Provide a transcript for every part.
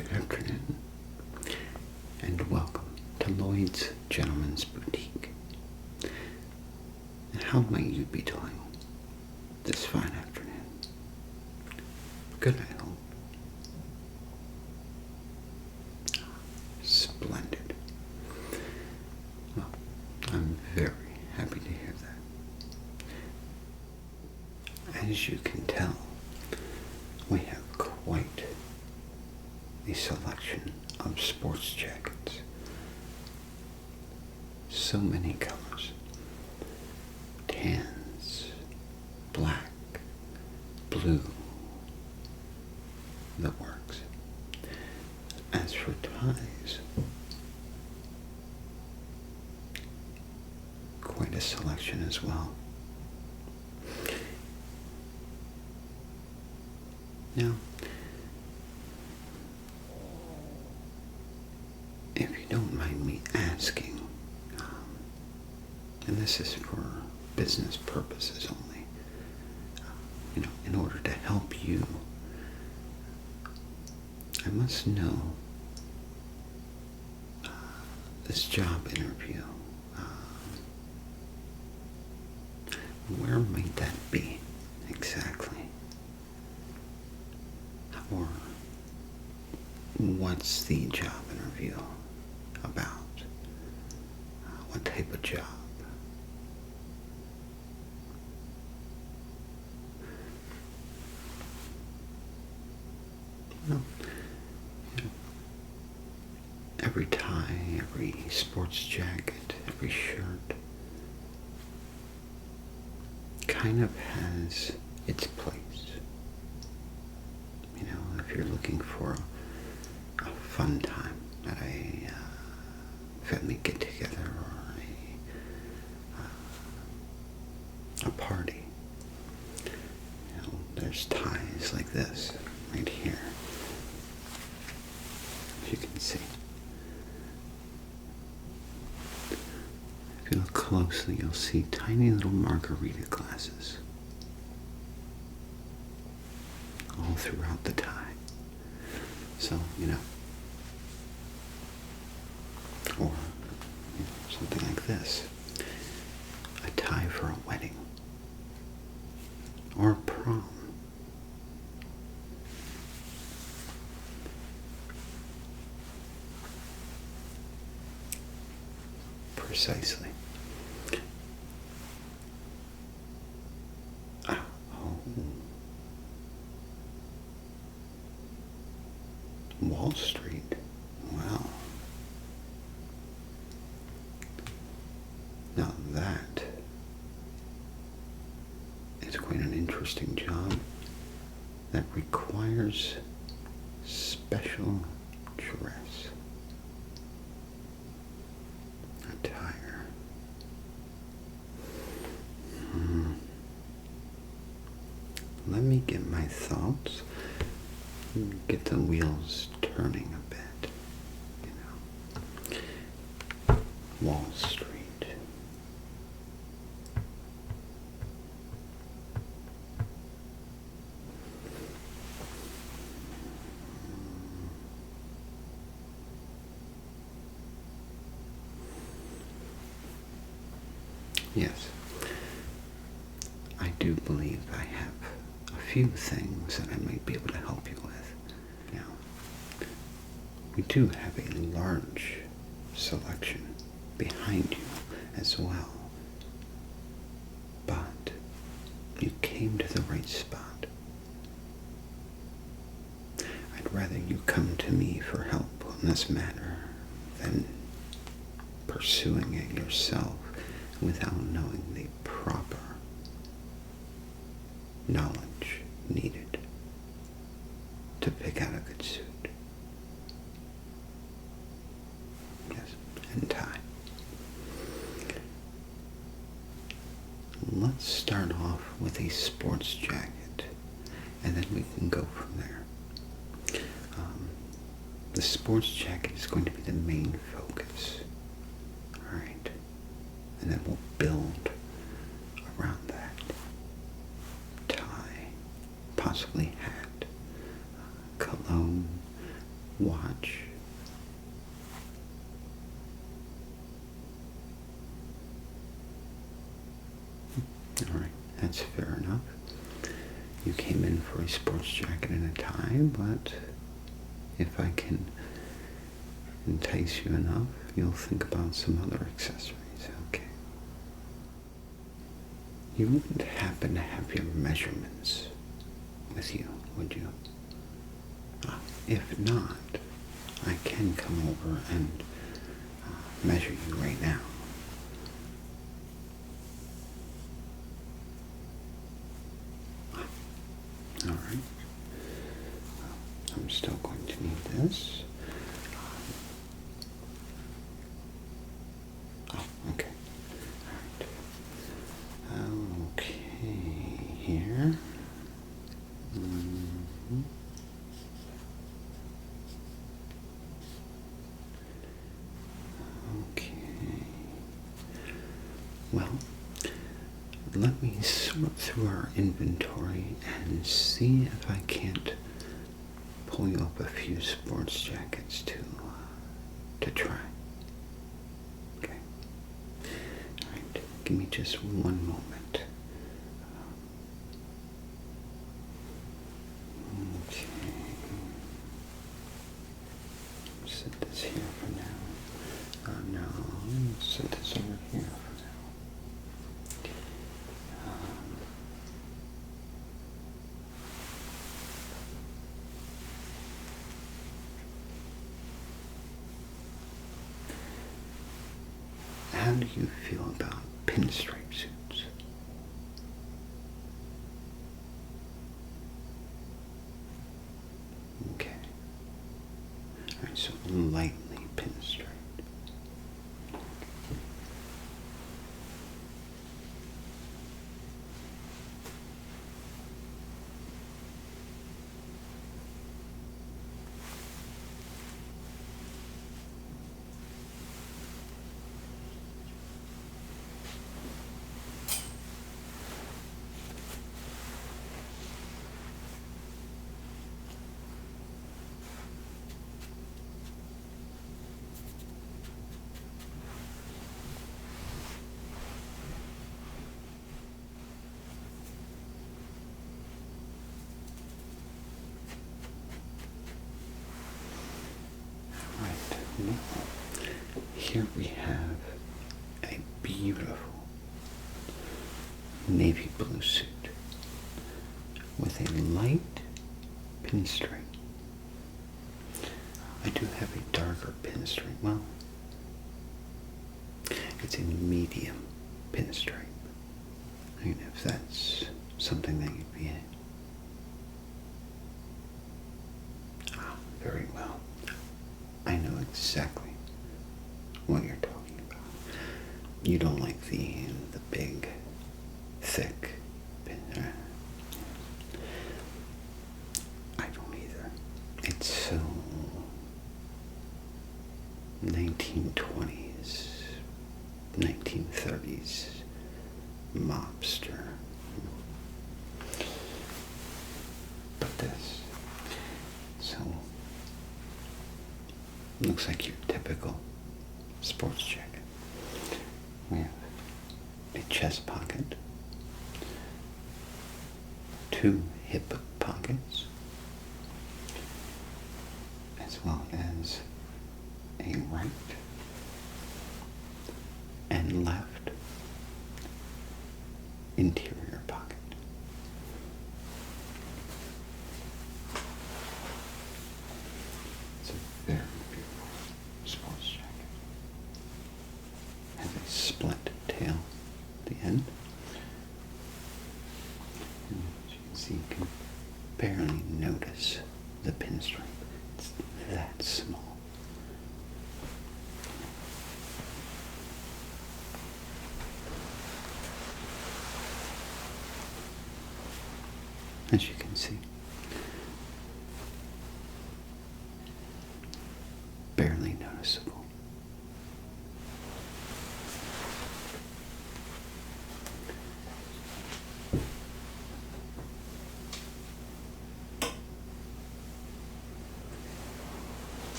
Good afternoon, and welcome to Lloyd's Gentlemen's Boutique. How might you be doing this fine afternoon? Good, I hope. Splendid. Well, I'm very happy to hear that. As you can tell, we have quite a selection of sports jackets. So many colors. Tans, black, blue, the works. As for ties, quite a selection as well. Now, if you don't mind me asking, and this is for business purposes only, in order to help you, I must know this job interview. Where might that be exactly? Or what's the job interview about? What type of job? Well, every tie, every sports jacket, every shirt kind of has its place. If you're looking for a fun time at a family get-together or a party, there's ties like this right here, as you can see. If you look closely, you'll see tiny little margarita glasses all throughout the tie. So, or something like this, a tie for a wedding, or a prom. Precisely. Wall Street. Wow. Now that is quite an interesting job that requires special dress. Attire. Let me get my thoughts. Get the wheels turning a bit, Wall Street. Yes, I do believe I have a few things that I might be able to help you with. We do have a large selection behind you as well, but you came to the right spot. I'd rather you come to me for help on this matter than pursuing it yourself without knowing the proper knowledge needed to pick out a good suit. And tie. Let's start off with a sports jacket, and then we can go from there. The sports jacket is going to be the main focus. Alright. And then we'll build around that. Tie, possibly hat, cologne, watch, Alright, that's fair enough. You came in for a sports jacket and a tie, but if I can entice you enough, you'll think about some other accessories, okay? You wouldn't happen to have your measurements with you, would you? If not, I can come over and measure you right now. Alright. I'm still going to need this. Okay. Alright. Okay, here. Okay. Well, let me sort through our inventory and see if I can't pull you up a few sports jackets to try. Okay. All right. Give me just one moment. Okay. Set this here for now. No, set this over here for now. How do you feel about pinstripe suits? Okay. Alright, so lightly pinstriped. Now, here we have a beautiful navy blue suit with a light pinstripe. I do have a darker pinstripe. Well, it's a medium pinstripe. I mean, if that's something that you'd be in. Very well. I know exactly what you're talking about. You don't like the big, thick pin. I don't either. It's so 1920s, 1930s mobster. But this, so looks like your typical sports jacket. We have a chest pocket, 2 hip pockets, as well as a right and left interior pocket. It's a very beautiful sports jacket. Has a split tail at the end. And as you can see, you can barely notice the pinstripe. It's that small. As you can see, barely noticeable.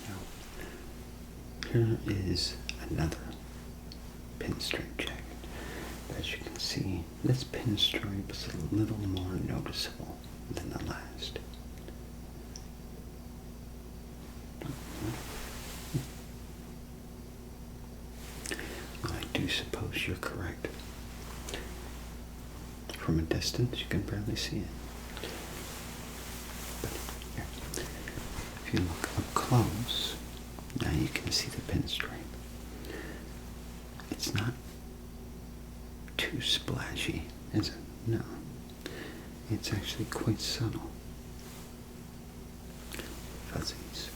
Now, here is another pinstripe jacket that as you can see, this pinstripe is a little more noticeable than the last. I do suppose you're correct. From a distance, you can barely see it. But here, if you look up close, now you can see the pinstripe. It's not too splashy, is it? No. It's actually quite subtle. Fuzzies.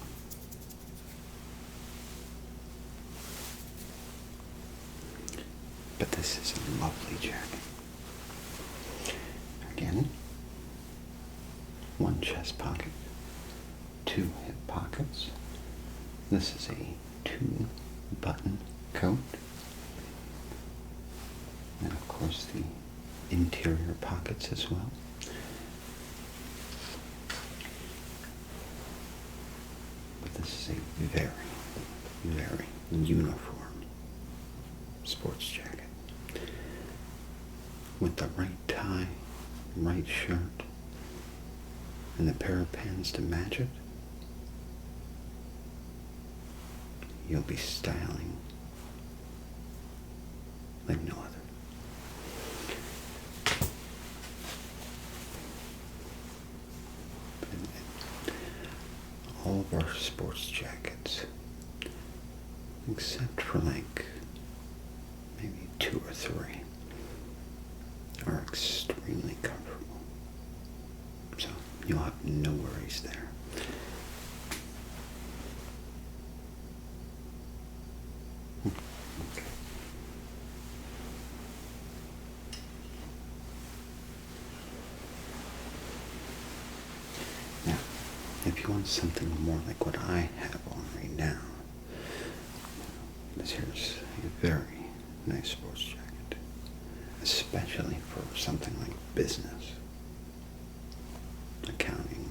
But this is a lovely jacket. Again, one chest pocket, two hip pockets. This is a 2-button coat. And of course the interior pockets as well. But this is a very, very uniform sports jacket. With the right tie, right shirt, and the pair of pants to match it, you'll be styling like no other. All of our sports jackets, except for like maybe 2 or 3, are extremely comfortable. So you'll have no worries there. Okay. Now, if you want something more like what I have on right now, this here's a very nice sports jacket, especially for something like business, accounting,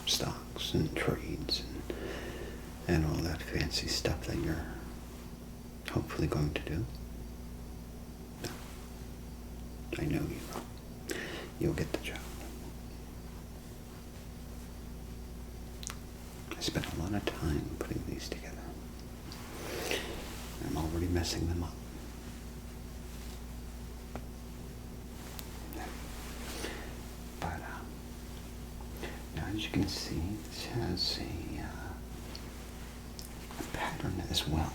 stocks and trades and all that fancy stuff that you're hopefully going to do. No, I know you will. You'll get the job. I spent a lot of time putting these together. I'm already messing them up. But now, as you can see, this has a pattern as well.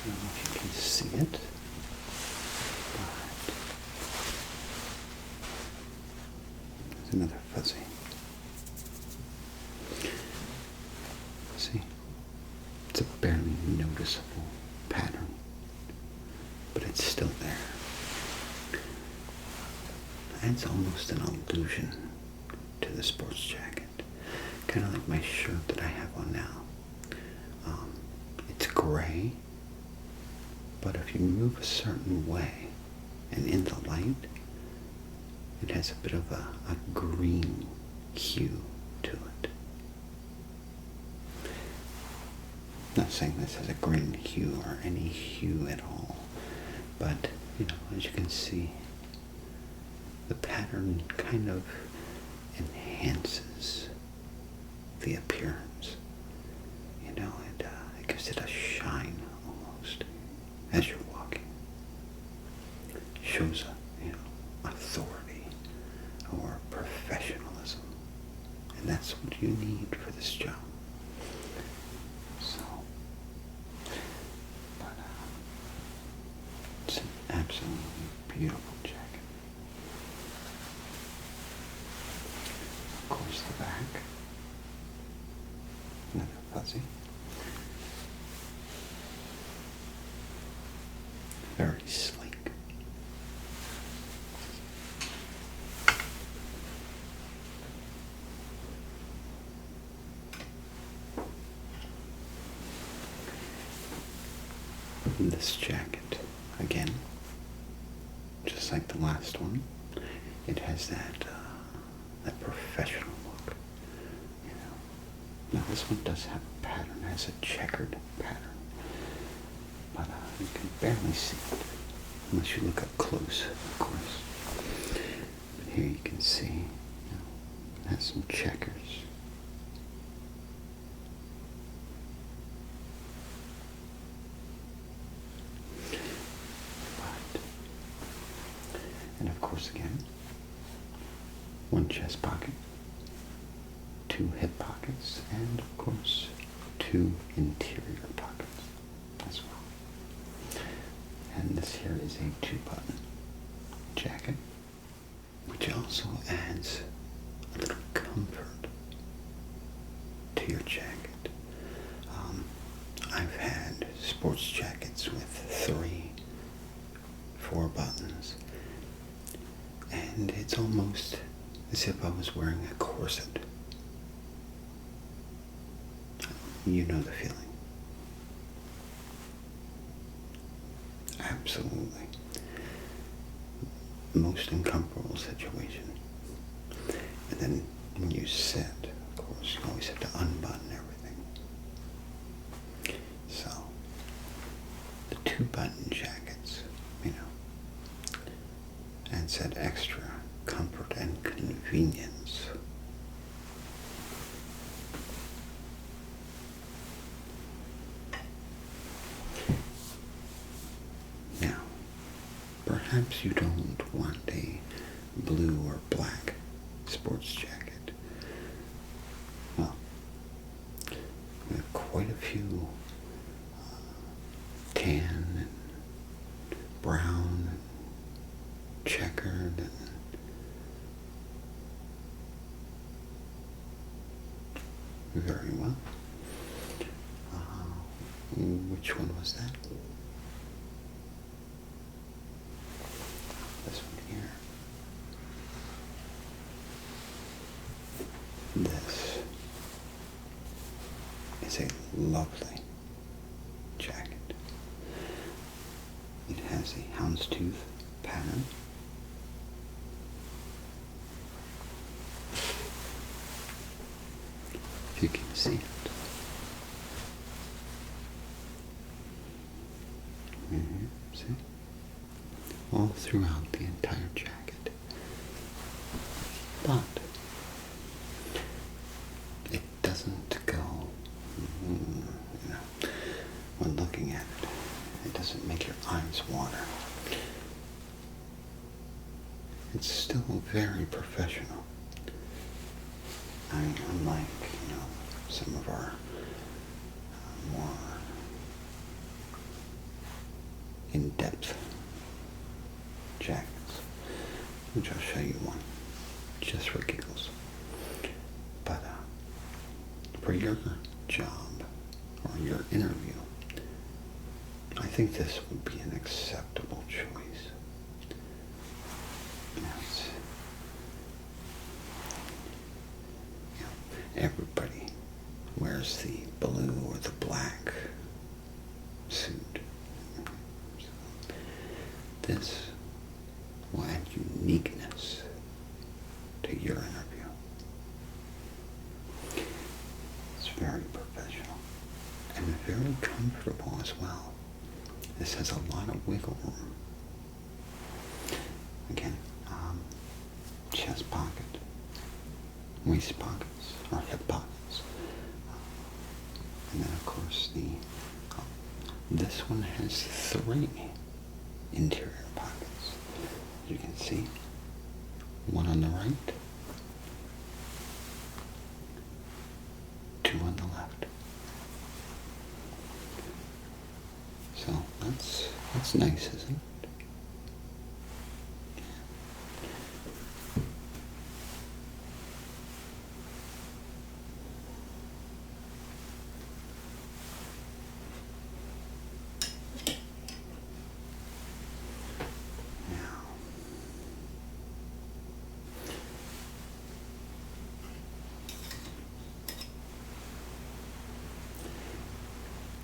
I don't know if you can see it, but there's another fuzzy. See, it's a barely noticeable pattern, but it's still there. Adds almost an illusion to the sports jacket, kind of like my shirt that I have on now. It's gray, but if you move a certain way and in the light, it has a bit of a green hue to it. Not saying this has a green hue or any hue at all, but as you can see, the pattern kind of enhances the appearance. It gives it a shine almost as you're walking. Shows authority or professionalism, and that's what you need for this job. So, but it's an absolutely beautiful jacket. Of course, the back, another fuzzy. Very sleek. This jacket, again, just like the last one, it has that professional look. Now this one does have a pattern, it has a checkered pattern, but you can barely see it. unless you look up close, of course. But here you can see, it has some checkers. And of course, again, one chest pocket, 2 hip pockets, and of course, 2 interior pockets as well. And this here is a 2-button jacket, which also adds a little comfort to your jacket. I've had sports jackets with 3, 4 buttons, and it's almost as if I was wearing a corset. You know the feeling. Absolutely. Most uncomfortable situation. And then when you sit, of course, you always have to unbutton everything. So, the 2-button jackets, adds that extra comfort and convenience. Now, perhaps you don't want a blue or black sports jacket. Well, we have quite a few tan and brown and checkered and very well. Which one was that? This one here. This is a lovely jacket. It has a houndstooth pattern. If you can see it. See? All throughout the entire jacket. But it doesn't go, when looking at it, it doesn't make your eyes water. It's still very professional. I mean, unlike, some of our more in-depth jackets, which I'll show you one, just for giggles. But for your job or your interview, I think this would be an acceptable choice. Yes. Everybody wears the blue or the black suit. This will add uniqueness to your interview. It's very professional and very comfortable as well. This has a lot of wiggle room. Again, chest pocket, waist pockets, or hip pockets. And then of course this one has 3 interior pockets. As you can see, one on the right, 2 on the left. So that's nice, isn't it?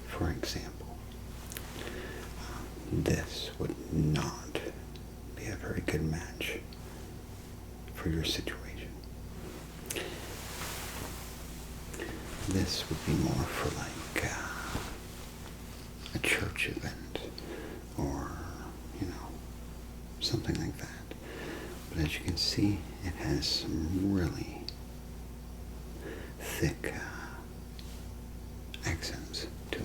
For example, this would not be a very good match for your situation. This would be more for like a church event or, see it has some really thick accents to it.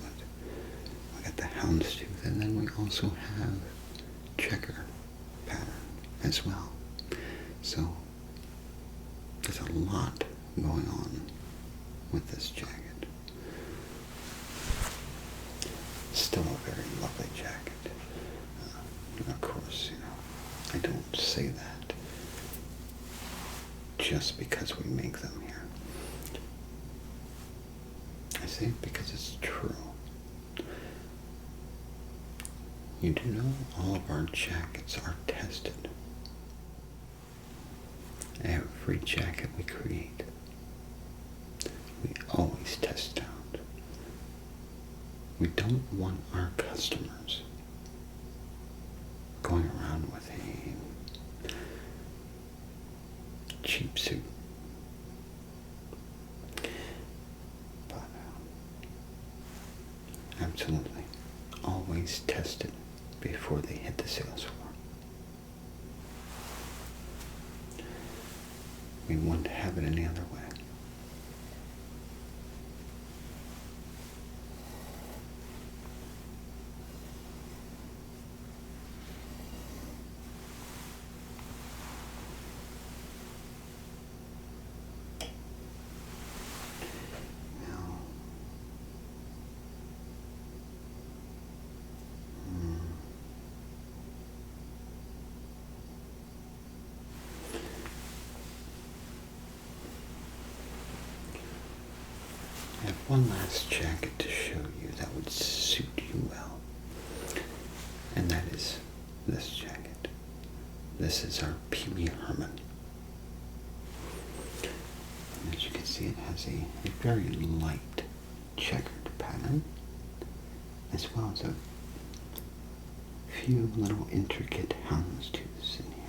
We got the houndstooth, and then we also have checker pattern as well. So there's a lot going on with this jacket. Still a very lovely jacket. Of course, I don't say that just because we make them here. I say it because it's true. You do know all of our jackets are tested. Every jacket we create, we always test out. We don't want our customers going around with a cheap suit. But absolutely, always test it before they hit the sales floor. We wouldn't have it any other way. I have one last jacket to show you that would suit you well, and that is this jacket. This is our Pee Wee Herman. And as you can see, it has a very light checkered pattern, as well as a few little intricate houndstooths in here.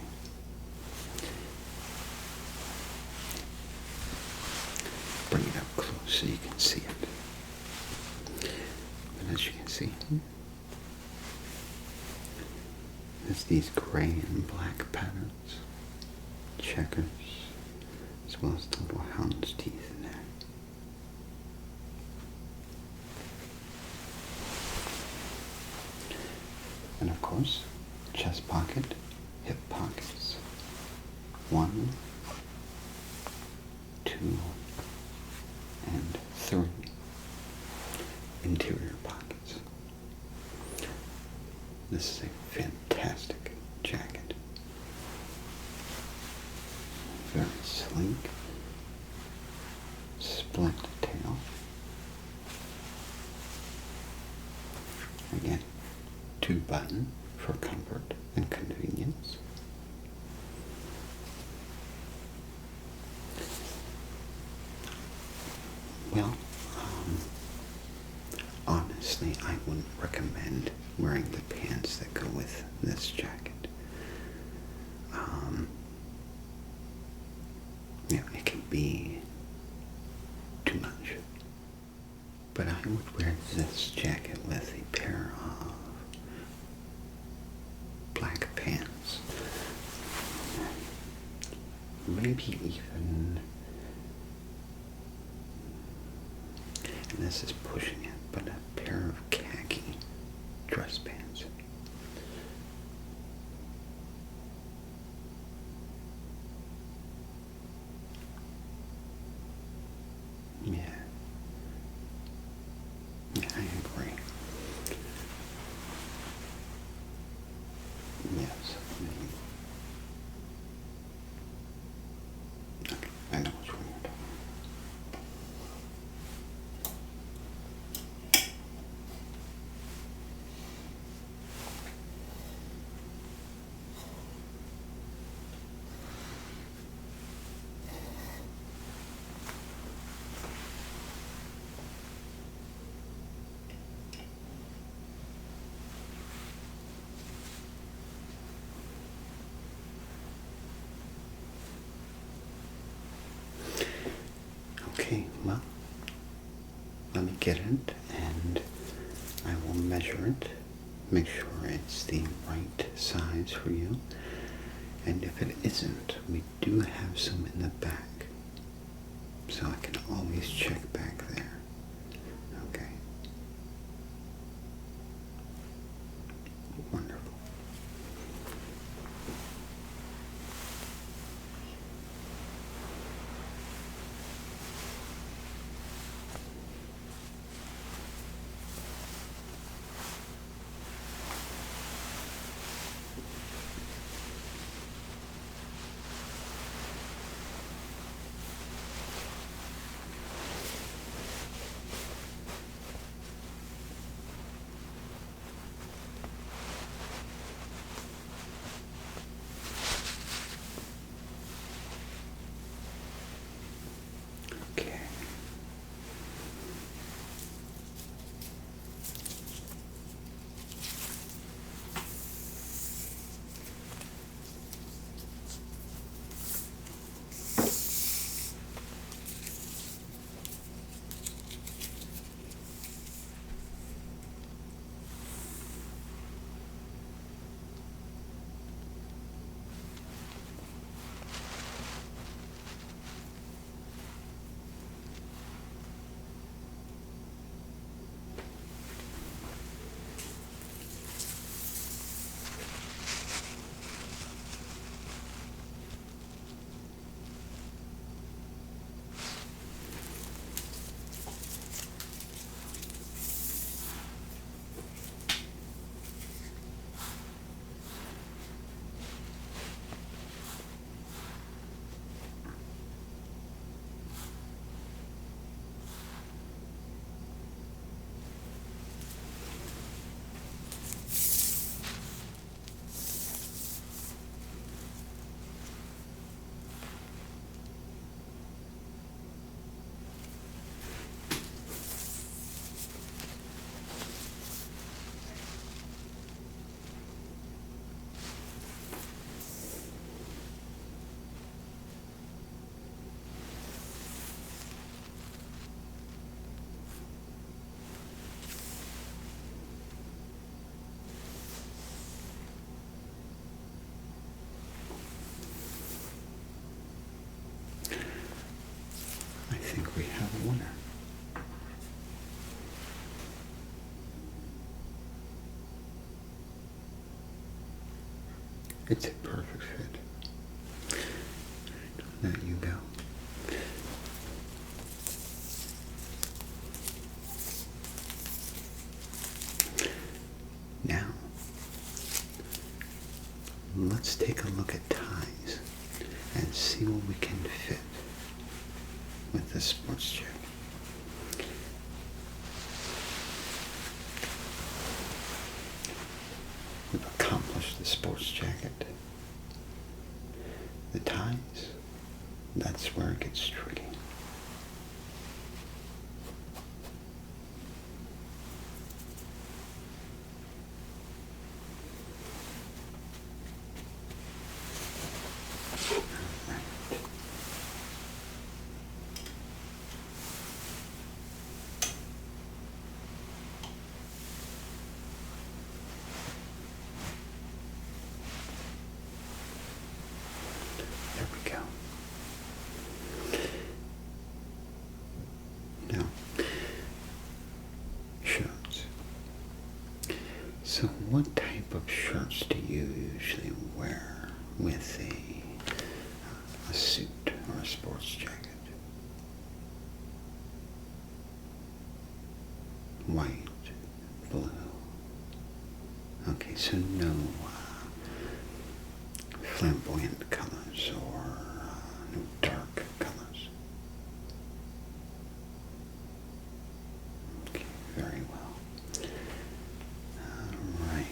Bring it up close so you can see it. But as you can see, there's these gray and black patterns, checkers, as well as the little hound's teeth in there. And of course, chest pocket, hip pockets. 1, 2, and 3 interior pockets. This is a fantastic jacket. Very sleek, split tail. Again, 2-button for comfort and convenience. Well, honestly, I wouldn't recommend wearing the pants that go with this jacket. It can be too much. But I would wear this jacket with a pair of black pants. Maybe even, and this is pushing it, but a pair of khaki dress pants. Yeah, I agree. Yes. Okay, I know which one you're talking Okay, well, let me get it, and I will measure it, make sure it's the right size for you, And if it isn't, we do have some in the back. So I can always check back there. Okay. Wonderful. Okay. I think we have a winner. It's a perfect fit. There you go. Now, let's take a look at ties and see what we can fit with this sports jacket. We've accomplished the sports jacket. The ties, that's where it gets tricky. There we go. Now, shirts. So what type of shirts do you usually wear with a suit or a sports jacket? White, blue. Okay, so no flamboyant colors or no dark colors. Okay, very well. Alright,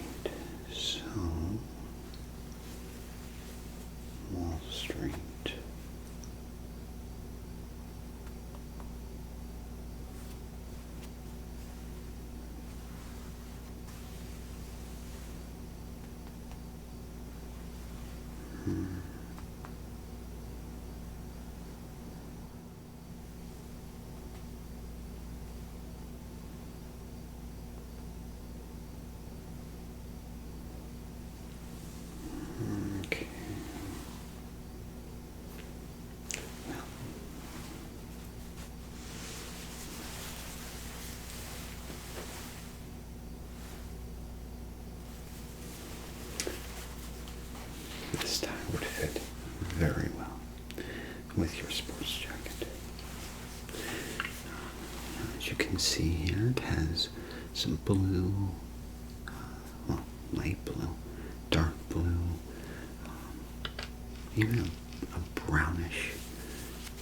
so Wall Street. this tie would fit very well with your sports jacket. As you can see here, it has some blue, well, light blue, dark blue, even a brownish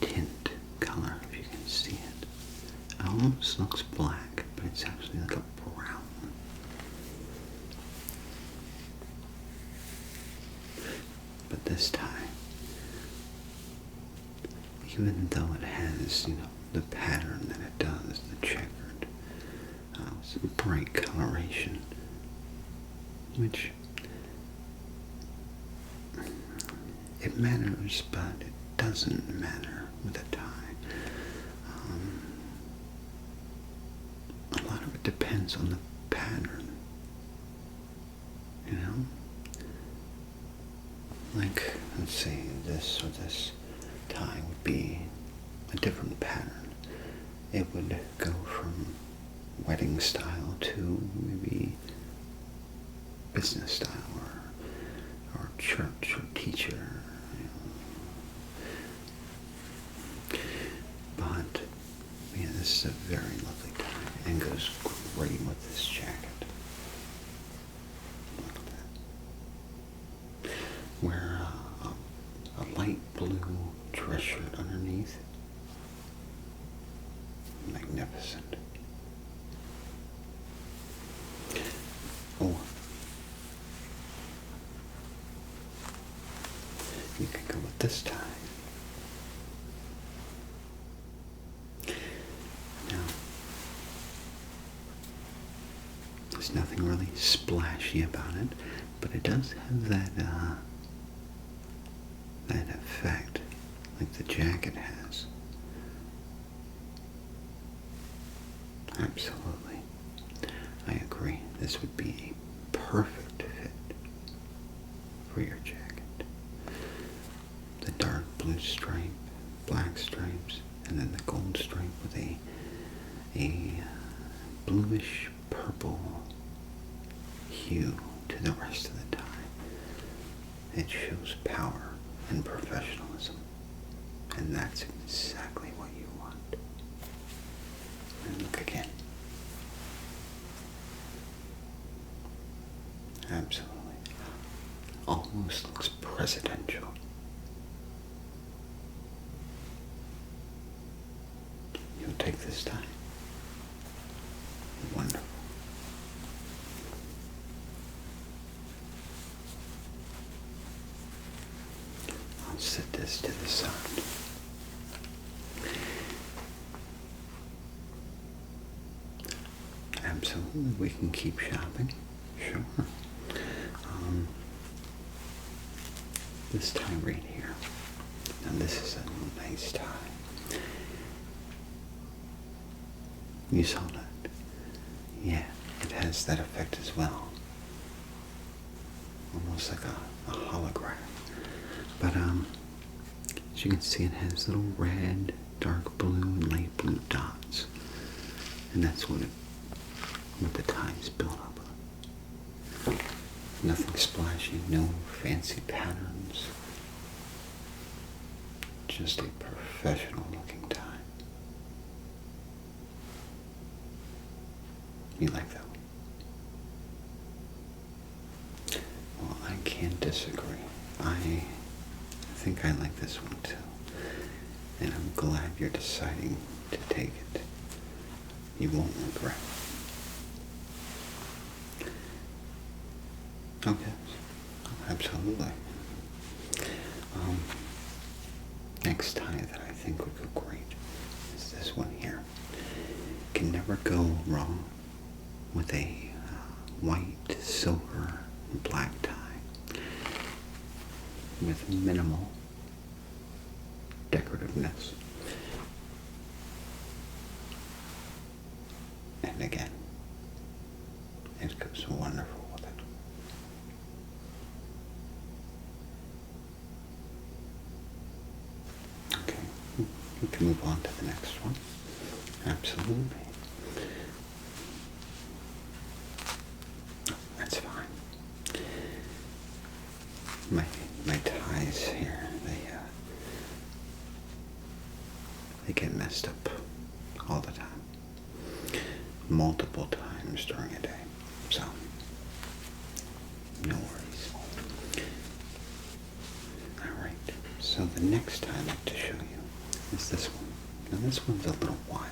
tint color, if you can see it. It almost looks black, but it's actually like a brown. But this tie, even though it has, the pattern that it does, the checkered, some bright coloration, which it matters, but it doesn't matter with a tie. A lot of it depends on the pattern, Like, let's say this or this tie would be a different pattern. It would go from wedding style to maybe business style or church or teacher. But yeah, this is a very lovely tie and goes great with this jacket. Look at that. Wear a light blue dress shirt underneath. Magnificent. Or you can go with this tie. Now, there's nothing really splashy about it, but it does have that that effect like the jacket has. Absolutely. I agree. This would be a perfect fit for your jacket. The dark blue stripe, black stripes, and then the gold stripe with a bluish purple hue to the rest of the tie. It shows power and professionalism, and that's exactly what you want. And look again. Absolutely. Almost looks presidential. You'll take this time. Wonderful. I'll set this to the side. Absolutely, we can keep shopping. Sure. This tie right here. Now this is a nice tie. You saw that? Yeah, it has that effect as well. Almost like a hologram. But as you can see, it has little red, dark blue, and light blue dots. And that's what the tie is built up of. Nothing splashy, no fancy patterns. Just a professional looking tie. You like that one? Well, I can't disagree. I think I like this one too. And I'm glad you're deciding to take it. You won't regret. Okay, absolutely. Next tie that I think would go great is this one here. Can never go wrong with a white, silver, and black tie with minimal decorativeness. And again, it goes wonderful with it. Okay, we can move on to the next one. Absolutely. That's fine. My messed up all the time. Multiple times during a day. So, no worries. Alright, so the next I like to show you is this one. Now this one's a little wild.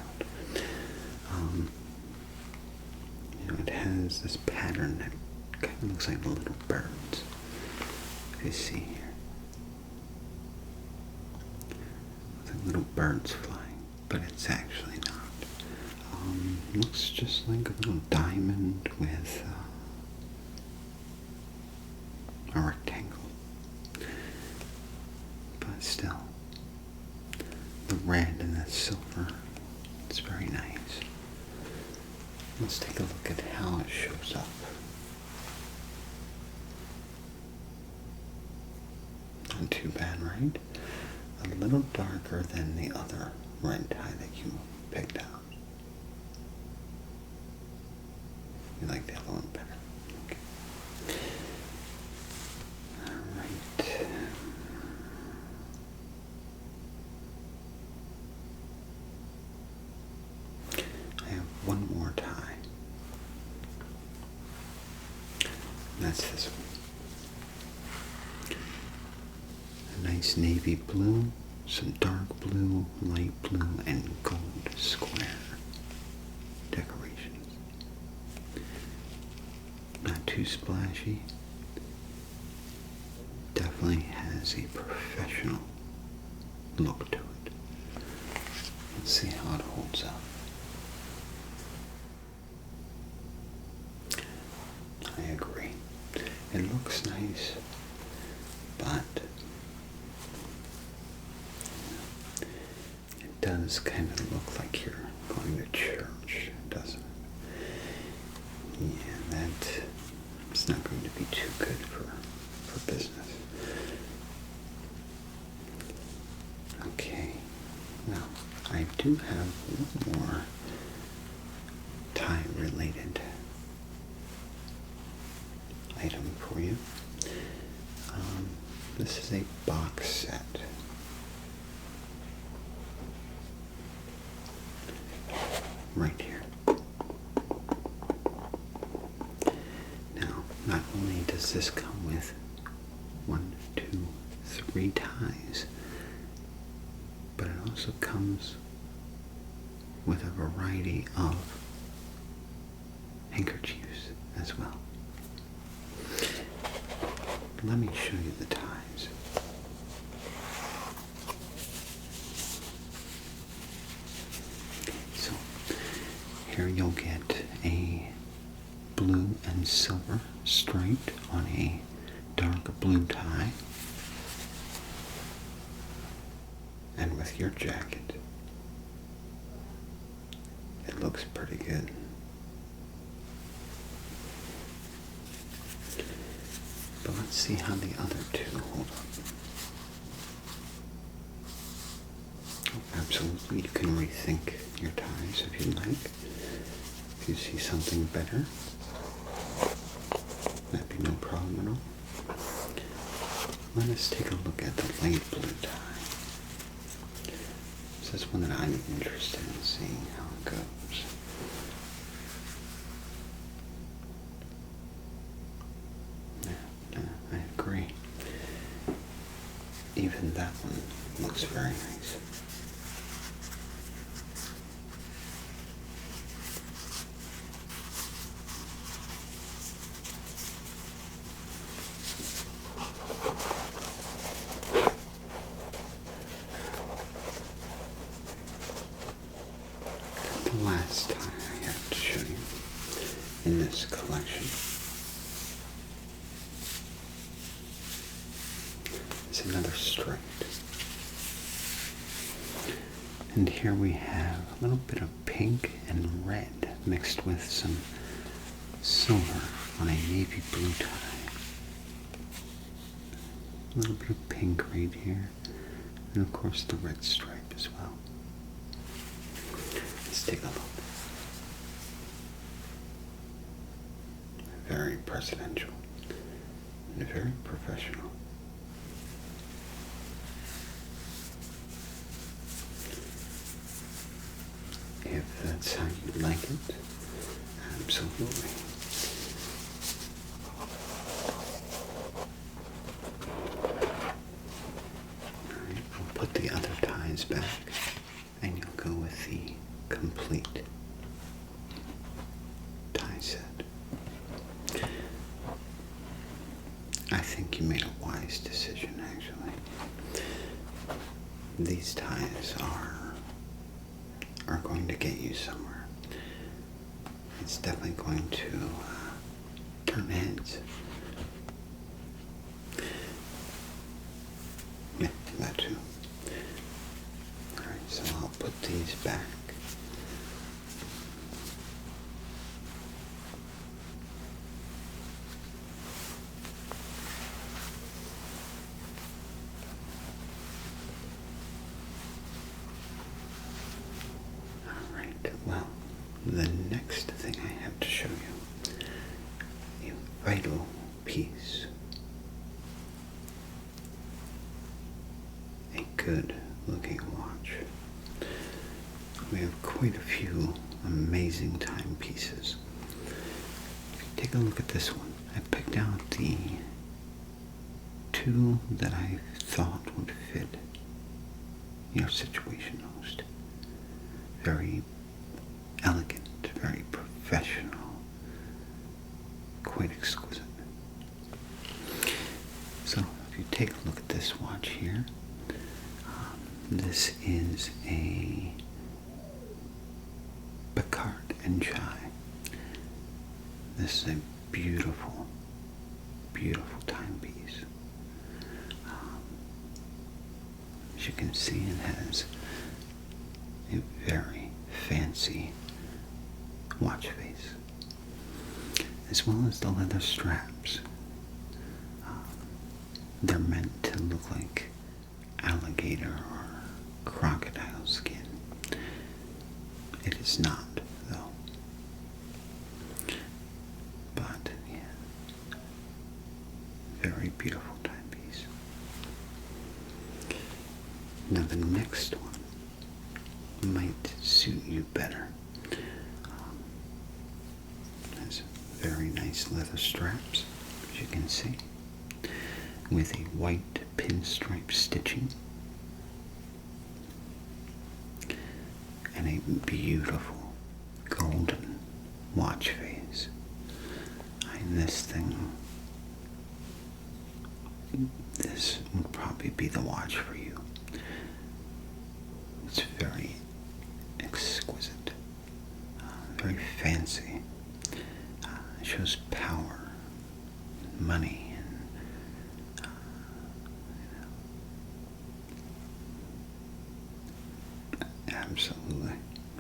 It has this pattern that kind of looks like little birds. If you see here. It's like little birds flying, but it's actually not. Looks just like a little diamond with a rectangle. But still, the red and the silver, it's very nice. Let's take a look at how it shows up. Not too bad, right? A little darker than the other red tie that you picked out. You like the other one better? Okay. Alright. I have one more tie. And that's this one. A nice navy blue, some dark blue, light blue, and gold square decorations. Not too splashy. Definitely has a professional look to it. Let's see how it holds up. I agree. It looks nice, but it does kind of look like you're going to church, doesn't it? Yeah, it's not going to be too good for business. Okay, now I do have one more tie-related item for you. This is a box set. Right here. Now, not only does this come with 1, 2, 3 ties, but it also comes with a variety of handkerchiefs as well. Let me show you the ties. So, here you'll get a blue and silver striped on a dark blue tie. And with your jacket, it looks pretty good. But let's see how the other two hold up. Oh, absolutely, you can rethink your ties if you like. If you see something better, that'd be no problem at all. Let us take a look at the light blue tie. This is one that I'm interested in seeing how it goes. I agree. Even that one looks very nice. The last tie I have to show you in this collection is another striped. And here we have a little bit of pink and red mixed with some silver on a navy blue tie. A little bit of pink right here, and of course the red stripe as well. Let's take a look. Very presidential and very professional. how you like it. Absolutely. Alright, I'll put the other ties back, and you'll go with the complete tie set. I think you made a wise decision, actually. These ties are going to get you somewhere. It's definitely going to turn heads. Yeah, that too. Alright, so I'll put these back. Alright, well, the next thing I have to show you, a vital piece. A good looking watch. We have quite a few amazing timepieces. If you take a look at this one, I picked out the two that I thought would fit your situation most. Very elegant, very professional, quite exquisite. So if you take a look at this watch here, this is a Picard and Chai. This is a beautiful, beautiful timepiece. As you can see, it has a very fancy watch face, as well as the leather straps. They're meant to look like alligator or crocodile skin. It is not, though. But, yeah, very beautiful timepiece. Now the next one might suit you better. Has very nice leather straps, as you can see, with a white pinstripe stitching and a beautiful golden watch face. And this thing, this would probably be the watch for you. It's very exquisite, very fancy. It shows power, money, and absolutely,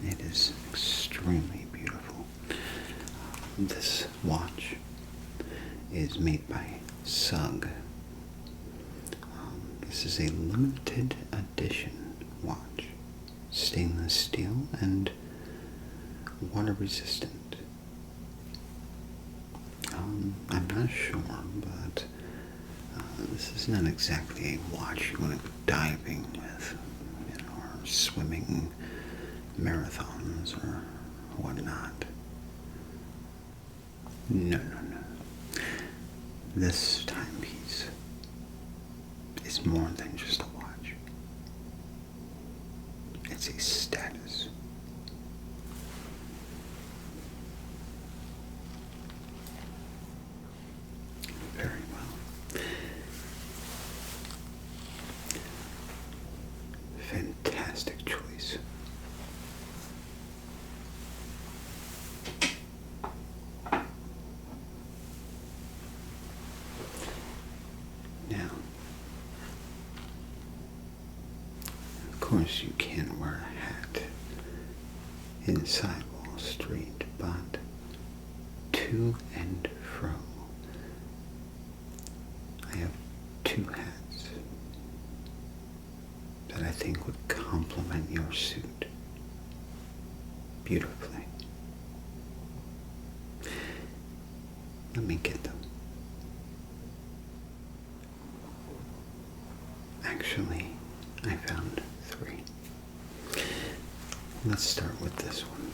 it is extremely beautiful. This watch is made by Sug. This is a limited edition watch, stainless steel and water resistant. I'm not sure, but this is not exactly a watch you want to go diving with, or swimming marathons or whatnot. No. This timepiece is more than just a watch. It's a status. Very well. Fantastic choice. Now, of course you can wear a hat inside Wall Street, but to and fro, I have two hats that I think would complement your suit beautifully. Let me get them. Actually, I found three. The let's start with this one.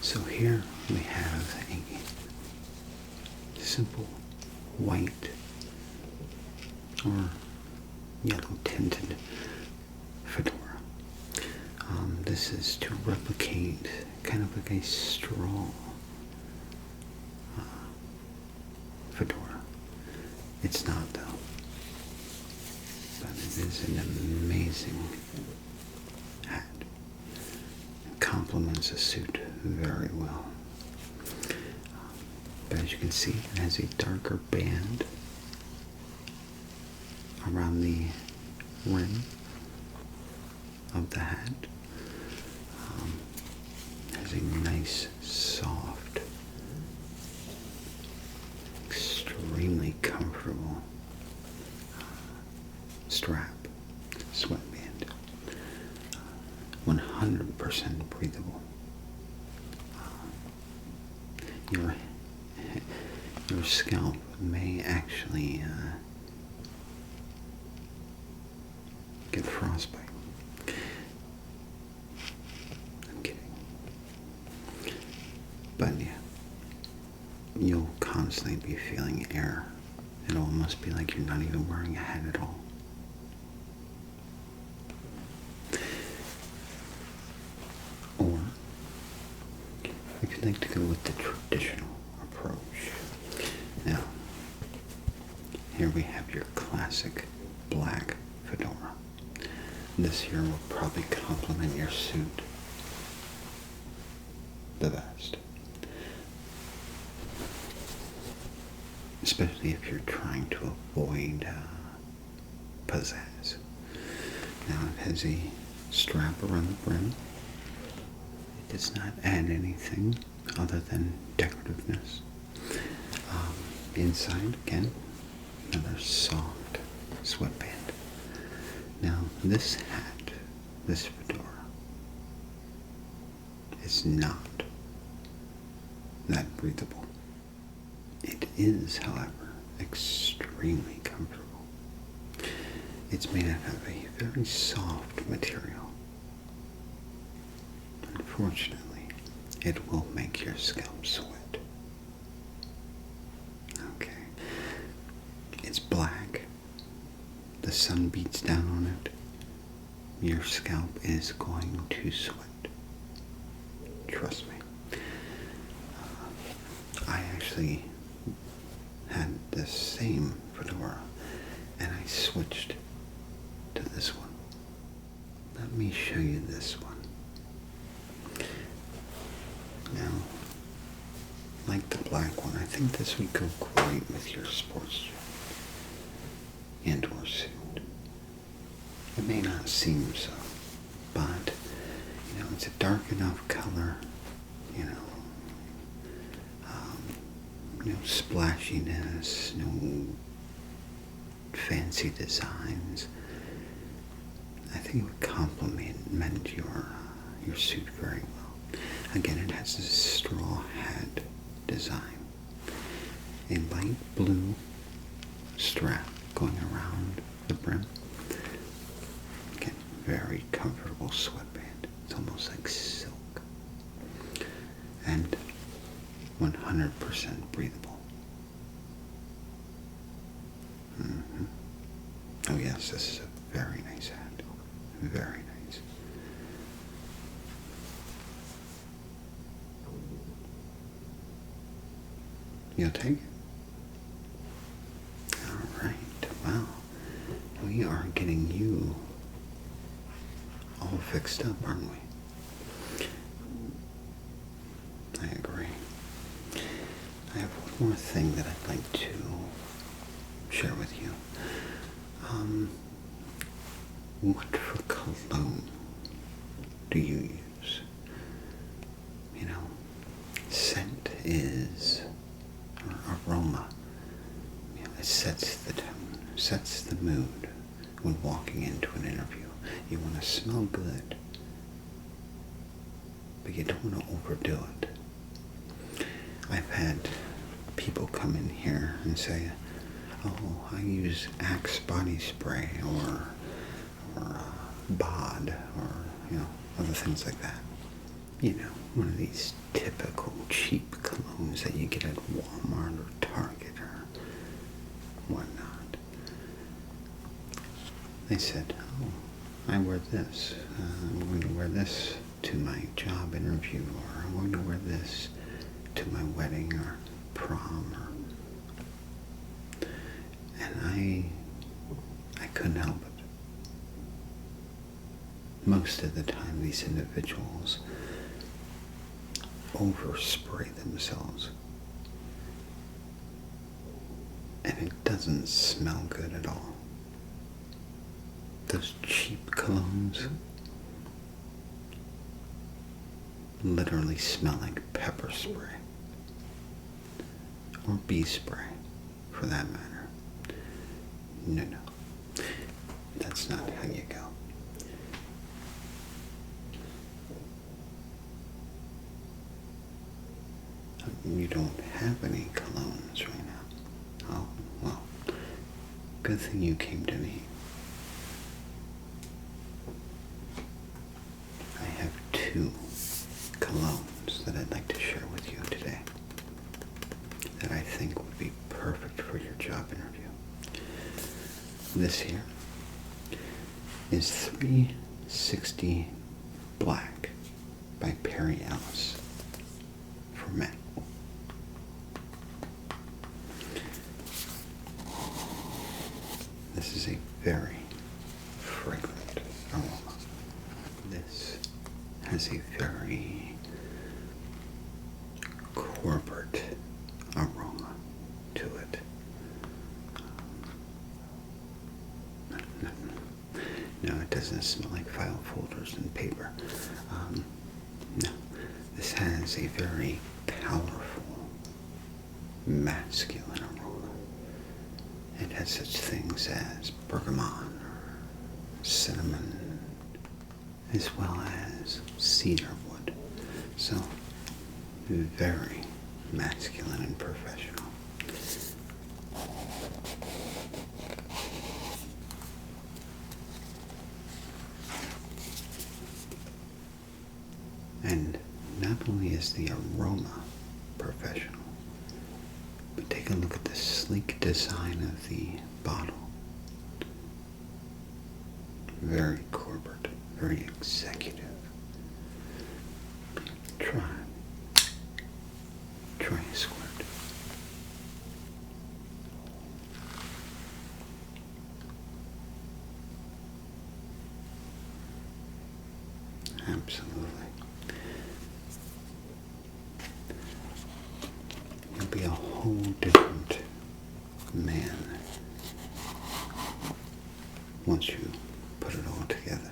So here we have a simple white or yellow tinted fedora. This is to replicate kind of like a straw fedora. It's not though, but it is an amazing hat. It complements a suit very well. But as you can see, it has a darker band around the rim of the hat. Has a nice, soft, extremely comfortable strap, sweatband, 100% breathable. Your scalp may actually get frostbite. I'm kidding. But yeah, you'll constantly be feeling air. It'll almost be like you're not even wearing a hat at all. Or if you'd like to go with the traditional approach. Now, here we have your classic black fedora. This here will probably complement your suit the best. Especially if you're trying to avoid pizzazz. Now it has a strap around the brim. It does not add anything other than decorativeness. Inside, again, another soft sweatband. Now this hat, this fedora, is not that breathable. It is, however, extremely comfortable. It's made out of a very soft material. Unfortunately, it will make your scalp sweat. Okay. It's black. The sun beats down on it. Your scalp is going to sweat. Trust me. I actually had this same fedora and I switched to this one. Let me show you this one. Now, like the black one, I think this would go great with your sports jacket and or suit. It may not seem so, but it's a dark enough color, no splashiness, no fancy designs. I think it would complement your suit very well. Again, it has this straw hat design. A light blue strap going around the brim. Again, very comfortable sweatband. It's almost like silk. And 100% breathable. Oh yes, this is a very nice hat. Very nice. You'll take it? Alright, well, we are getting you all fixed up, aren't we? I agree. I have one more thing that I'd like to share with you. What for cologne do you use? Scent is, or aroma, it sets the tone, sets the mood when walking into an interview. You want to smell good, but you don't want to overdo it. I've had people come in here and say, oh, I use Axe body spray or BOD or, other things like that. one of these typical cheap colognes that you get at Walmart or Target or whatnot. They said, oh, I wear this. I'm going to wear this to my job interview, or I'm going to wear this to my wedding or prom. And I couldn't help it. Most of the time, these individuals overspray themselves. And it doesn't smell good at all. Those cheap colognes literally smell like pepper spray. Or bee spray, for that matter. No. That's not how you go. You don't have any colognes right now. Oh, well, good thing you came to me. I have 2 colognes that I'd like to share with you today that I think would be perfect for your job interview. This here is 360 Black by Perry Ellis for men. This is a very fragrant aroma. This has a very corporate aroma to it. No, it doesn't smell like file folders and paper. No, this has a very powerful, masculine aroma. It has such things as bergamot or cinnamon, as well as cedar wood. So, very masculine and professional. And not only is the aroma professional, but take a look at the sleek design of the bottle. Very corporate, very executive. Try a squirt. Absolutely. You'll be a whole different man once you put it all together.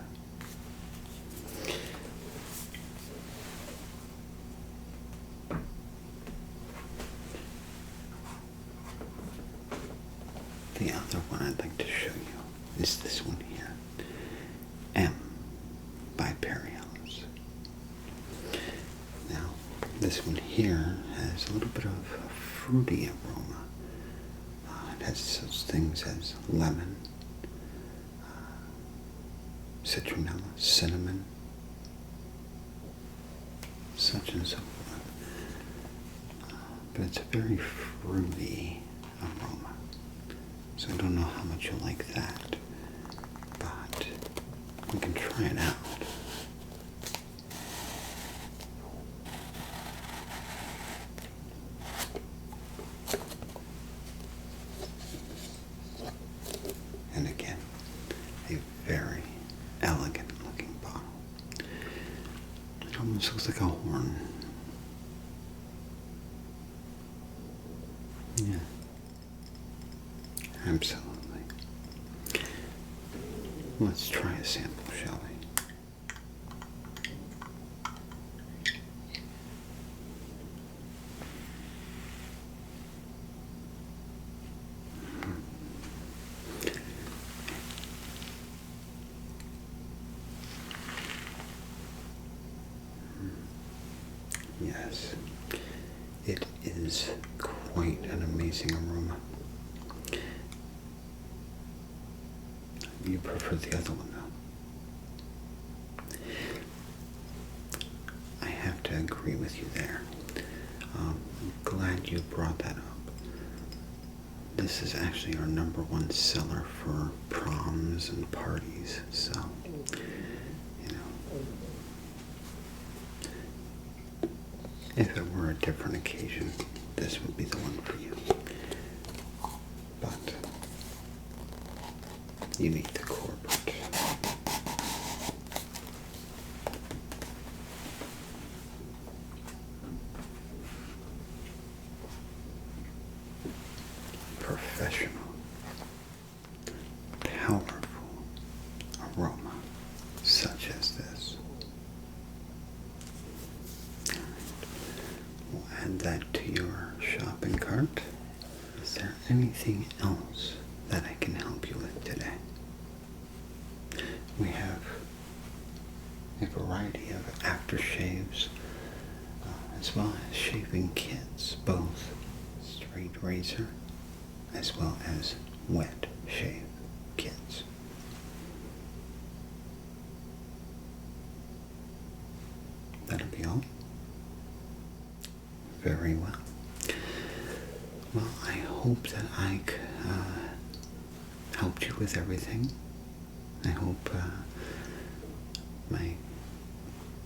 The other one I'd like to show you is this one here, M by Perry Ellis. Now, this one here has a little bit of a fruity aroma. It has such things as lemon, citronella, cinnamon, such and so forth. But it's a very fruity aroma. So I don't know how much you'll like that, but we can try it out. And again, a very elegant looking bottle. It almost looks like a horn. Yeah. Absolutely. Let's try a sample, shall we? Yes, it is quite an amazing aroma. You prefer the other one, though. I have agree with you there. I'm glad you brought that up. This is actually our #1 seller for proms and parties, so, you know, if it were a different occasion, this would be the one for you. But you need the corporate. Professional, powerful aroma such as this. We'll add that to your shopping cart. Is there anything else that I can help you with today? We have a variety of aftershaves, as well as shaving kits, both straight razor as well as wet shave kits. That'll be all. Very well. Well, I hope that I helped you with everything. I hope my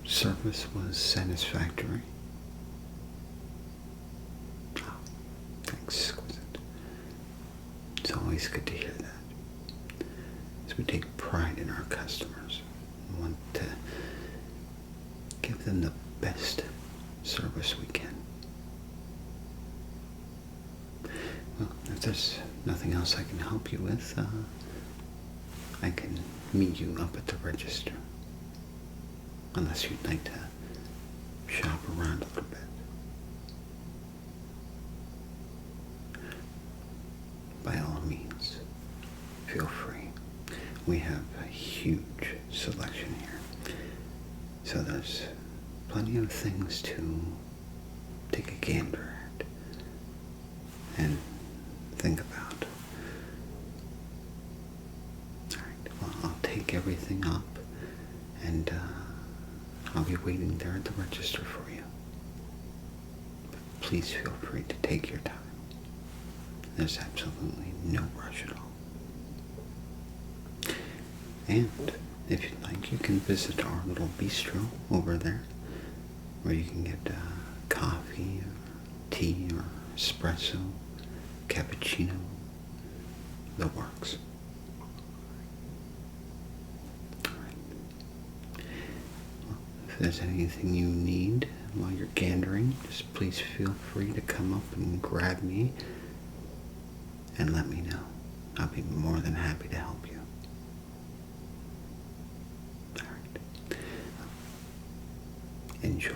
service was satisfactory. Oh, exquisite. It's always good to hear that. As we take pride in our customers and want to give them the best service we can. Well, if there's nothing else I can help you with, I can meet you up at the register. Unless you'd like to shop around a little bit. By all means, feel free. We have a huge selection here. So there's plenty of things to take a gander at and think about. Alright, well, I'll take everything up and I'll be waiting there at the register for you. But please feel free to take your time. There's absolutely no rush at all. And if you'd like, you can visit our little bistro over there, where you can get coffee, or tea, or espresso, cappuccino, the works. Alright. Well, if there's anything you need while you're gandering, just please feel free to come up and grab me and let me know. I'll be more than happy to help you. Alright. Enjoy.